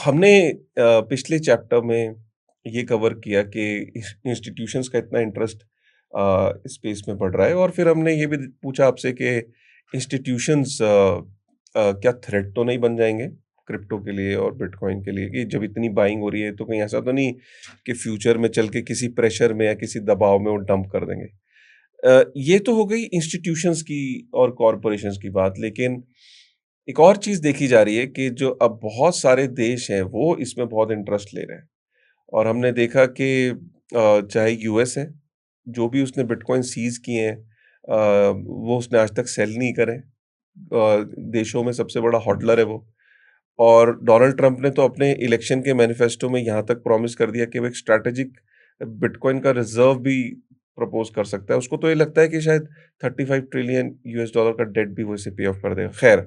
हमने पिछले चैप्टर में ये कवर किया कि इंस्टीट्यूशंस का इतना इंटरेस्ट स्पेस में बढ़ रहा है और फिर हमने ये भी पूछा आपसे कि इंस्टीट्यूशंस क्या थ्रेट तो नहीं बन जाएंगे क्रिप्टो के लिए और बिटकॉइन के लिए कि जब इतनी बाइंग हो रही है तो कहीं ऐसा तो नहीं कि फ्यूचर में चल के किसी प्रेशर में या किसी दबाव में वो डंप कर देंगे। ये तो हो गई इंस्टीट्यूशंस की और कॉरपोरेशंस की बात, लेकिन एक और चीज़ देखी जा रही है कि जो अब बहुत सारे देश हैं, वो इसमें बहुत इंटरेस्ट ले रहे हैं और हमने देखा कि चाहे यूएस है, जो भी उसने बिटकॉइन सीज़ किए हैं वो उसने आज तक सेल नहीं करे। देशों में सबसे बड़ा हॉडलर है वो। और डोनाल्ड ट्रंप ने तो अपने इलेक्शन के मैनिफेस्टो में यहाँ तक प्रॉमिस कर दिया कि वो एक स्ट्रैटेजिक बिटकॉइन का रिजर्व भी प्रपोज कर सकता है। उसको तो ये लगता है कि शायद 35 ट्रिलियन यूएस डॉलर का डेट भी वो इसे पे ऑफ कर देगा। खैर,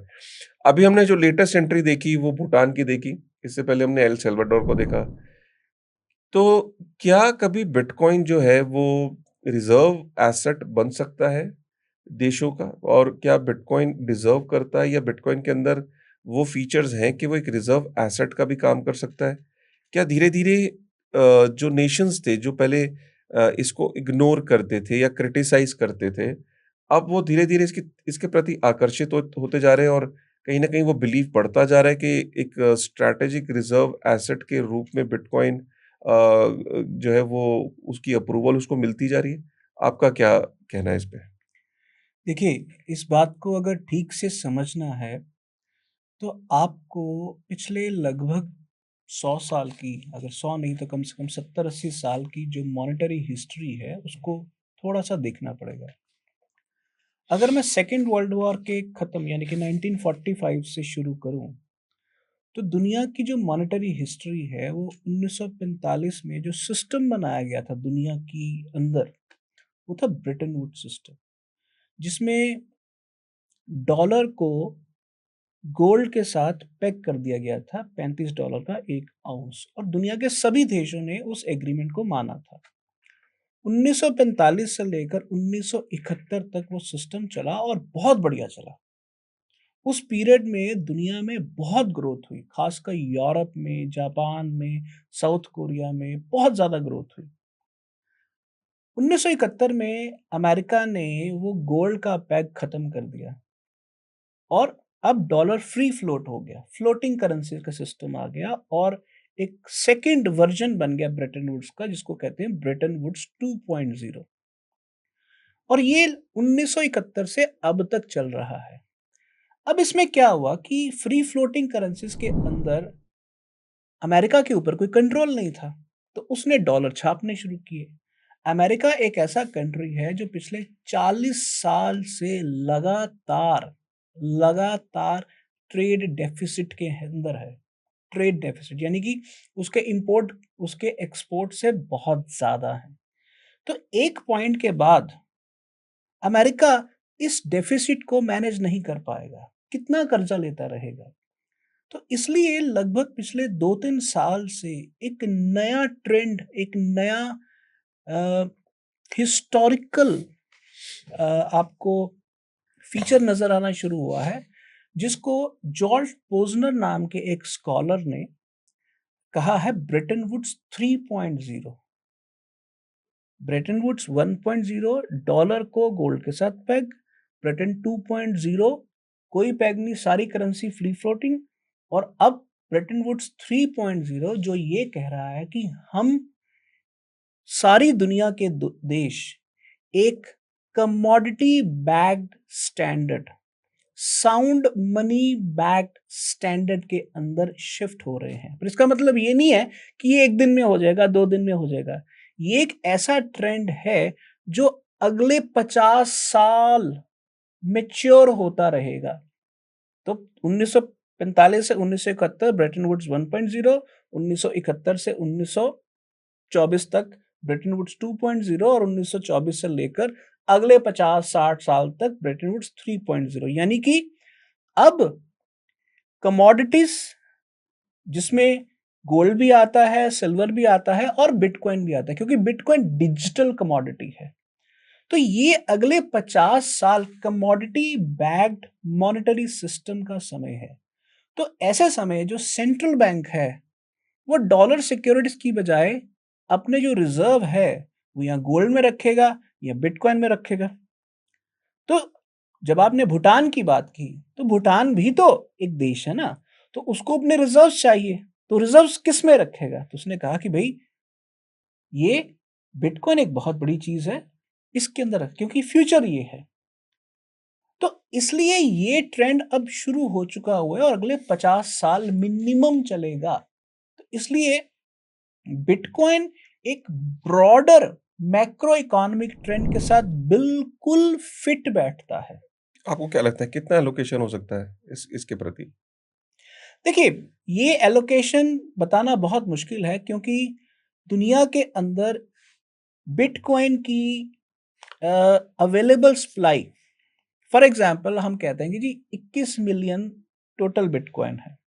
अभी हमने जो लेटेस्ट एंट्री देखी वो भूटान की देखी। इससे पहले हमने एल सल्वाडोर को देखा। तो क्या कभी बिटकॉइन जो है वो रिजर्व एसेट बन सकता है देशों का? और क्या बिटकॉइन डिज़र्व करता है या बिटकॉइन के अंदर वो फीचर्स हैं कि वो एक रिज़र्व एसेट का भी काम कर सकता है? क्या धीरे-धीरे जो नेशंस थे जो पहले इसको इग्नोर करते थे या क्रिटिसाइज़ करते थे, अब वो धीरे-धीरे इसके प्रति आकर्षित होते जा रहे हैं और कहीं न कहीं वो बिलीव बढ़ता जा रहा है कि एक स्ट्रैटेजिक रिज़र्व एसेट के रूप में बिटकॉइन जो है वो उसकी अप्रूवल उसको मिलती जा रही है। आपका क्या कहना है इस पे? देखिए, इस बात को अगर ठीक से समझना है, तो आपको पिछले लगभग 100 साल की, अगर 100 नहीं तो कम से कम 70-80 साल की जो मॉनेटरी हिस्ट्री है, उसको थोड़ा-सा देखना पड़ेगा। अगर मैं सेकंड वर्ल्ड वॉर के खत्म यानी कि 1945 से शुरू करूँ, तो दुनिया की जो मॉनेटरी हिस्ट्री है, वो 1945 में जो सिस्टम बनाया गया था दुनिया की अंदर, वो था ब्रेटन वुड्स सिस्टम, जिसमें डॉलर को गोल्ड के साथ पेग कर दिया गया था $35 का 1 आउंस, और दुनिया के सभी देशों ने उस एग्रीमेंट को माना था। 1945 से लेकर 1971 तक वो सिस्टम चला और बहुत बढ़िया चला। उस पीरियड में दुनिया में बहुत ग्रोथ हुई, खासकर यूरोप में, जापान में, साउथ कोरिया में बहुत ज़्यादा ग्रोथ हुई। 1971 में अमेरिका ने वो गोल्ड का पेग खत्म कर दिया और अब डॉलर फ्री फ्लोट हो गया, फ्लोटिंग करेंसी का सिस्टम आ गया और एक सेकंड वर्जन बन गया ब्रेटन वुड्स का, जिसको कहते हैं ब्रेटन वुड्स 2.0। और ये 1971 से अब तक चल रहा है। अब इसमें क्या हुआ कि फ्री फ्लोटिंग करेंसीज के अंदर अमेरिका के ऊपर कोई कंट्रोल नहीं था, तो उसने डॉलर छापने शुरू किए। अमेरिका एक ऐसा कंट्री है जो पिछले 40 साल से लगातार लगातार ट्रेड डेफिसिट के अंदर है। ट्रेड डेफिसिट यानी कि उसके इंपोर्ट उसके एक्सपोर्ट से बहुत ज़्यादा है। तो एक पॉइंट के बाद अमेरिका इस डेफिसिट को मैनेज नहीं कर पाएगा। कितना कर्जा लेता रहेगा? तो इसलिए लगभग पिछले 2-3 साल से एक नया ट्रेंड, एक नया अ, हिस्टोरिकल आपको फीचर नज़र आना शुरू हुआ है, जिसको जॉर्ज पोज़नर नाम के एक स्कॉलर ने कहा है Bretton Woods 3.0। Bretton Woods 1.0 dollar को गोल्ड के साथ पेग, ब्रेटन 2.0 कोई पेग नहीं, सारी करेंसी फ्री फ्लोटिंग, और अब ब्रेटन वुड्स 3.0 जो ये कह रहा है कि हम सारी दुनिया के देश एक commodity bagged standard, sound money backed standard के अंदर शिफ्ट हो रहे हैं। पर इसका मतलब ये नहीं है कि ये 1 दिन में हो जाएगा, 2 दिन में हो जाएगा। ये एक ऐसा ट्रेंड है जो अगले 50 साल मैच्योर होता रहेगा। तो 1945 से 1971 ब्रेटन वुड्स 1.0, 1971 से 1924 तक ब्रेटन वुड्स 2.0 और 1924 से लेकर अगले 50-60 साल तक ब्रेटन वुड्स 3.0, यानी कि अब कमोडिटीज जिसमें गोल्ड भी आता है, सिल्वर भी आता है और बिटकॉइन भी आता है, क्योंकि बिटकॉइन डिजिटल कमोडिटी है। तो ये अगले 50 साल कमोडिटी बैक्ड मॉनेटरी सिस्टम का समय है। तो ऐसे समय जो सेंट्रल बैंक है वो डॉलर सिक्योरिटीज की बजाय अपने जो रिजर्व है वो या गोल्ड में रखेगा या बिटकॉइन में रखेगा। तो जब आपने भूटान की बात की, तो भूटान भी तो एक देश है ना, तो उसको अपने रिजर्व्स चाहिए, तो रिजर्व्स किस में रखेगा? तो उसने कहा कि भाई ये बिटकॉइन एक बहुत बड़ी चीज है, इसके अंदर रख, क्योंकि फ्यूचर ये है। तो इसलिए ये ट्रेंड अब शुरू हो चुका हुआ है और अगले 50 साल मिनिमम चलेगा। तो इसलिए बिटकॉइन एक ब्रॉडर मैक्रो इकोनॉमिक ट्रेंड के साथ बिल्कुल फिट बैठता है। आपको क्या लगता है कितना एलोकेशन हो सकता है इसके प्रति? देखिए, ये एलोकेशन बताना बहुत मुश्किल है, क्योंकि दुनिया के अंदर बिटकॉइन की अवेलेबल सप्लाई, फॉर एग्जांपल हम कहते हैं कि जी 21 मिलियन टोटल बिटकॉइन है,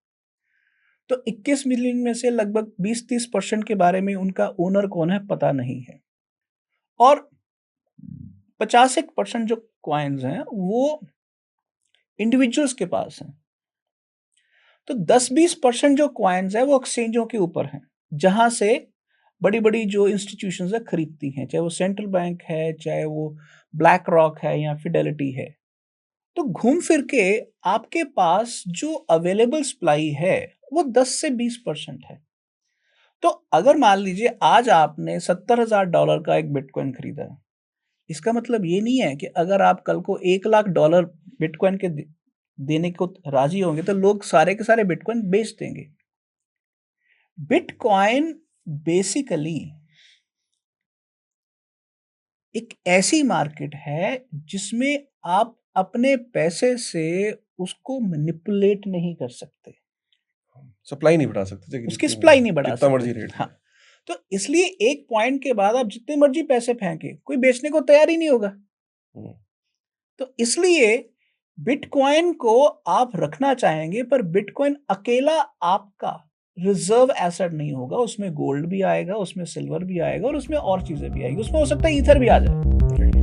तो 21 मिलियन में से लगभग 20-30% के बारे में उनका ओनर कौन है पता नहीं है, और 50% जो कॉइन्स हैं वो इंडिविजुअल्स के पास हैं। तो 10-20% जो कॉइन्स है वो एक्सचेंजों के ऊपर हैं, जहां से बड़ी बड़ी जो इंस्टीट्यूशंस है खरीदती हैं, चाहे वो सेंट्रल बैंक है, चाहे वो ब्लैक रॉक है या फिडेलिटी है। तो घूम फिर के आपके पास जो अवेलेबल सप्लाई है वो 10 से 20% है। तो अगर मान लीजिए आज आपने $70,000 का एक बिटकॉइन खरीदा, इसका मतलब ये नहीं है कि अगर आप कल को $1 लाख बिटकॉइन के देने को राजी होंगे तो लोग सारे के सारे बिटकॉइन बेच देंगे। बिटकॉइन बेसिकली एक ऐसी मार्केट है जिसमें आप अपने पैसे से उसको मैनिपुलेट नहीं कर सकते, सप्लाई नहीं बढ़ा सकते थे कि उसकी जितनी सप्लाई नहीं बढ़ा जितना सकते। मर्जी रेट हाँ, तो इसलिए एक पॉइंट के बाद आप जितने मर्जी पैसे फेंके, कोई बेचने को तैयार ही नहीं होगा। हो। तो इसलिए बिटकॉइन को आप रखना चाहेंगे, पर बिटकॉइन अकेला आपका रिजर्व एसेट नहीं होगा, उसमें गोल्ड भी आएगा, उसमें सिल्वर भी आएगा और उसमें और चीजें भी आएगी, उसमें हो सकता है ईथर भी आ जाए।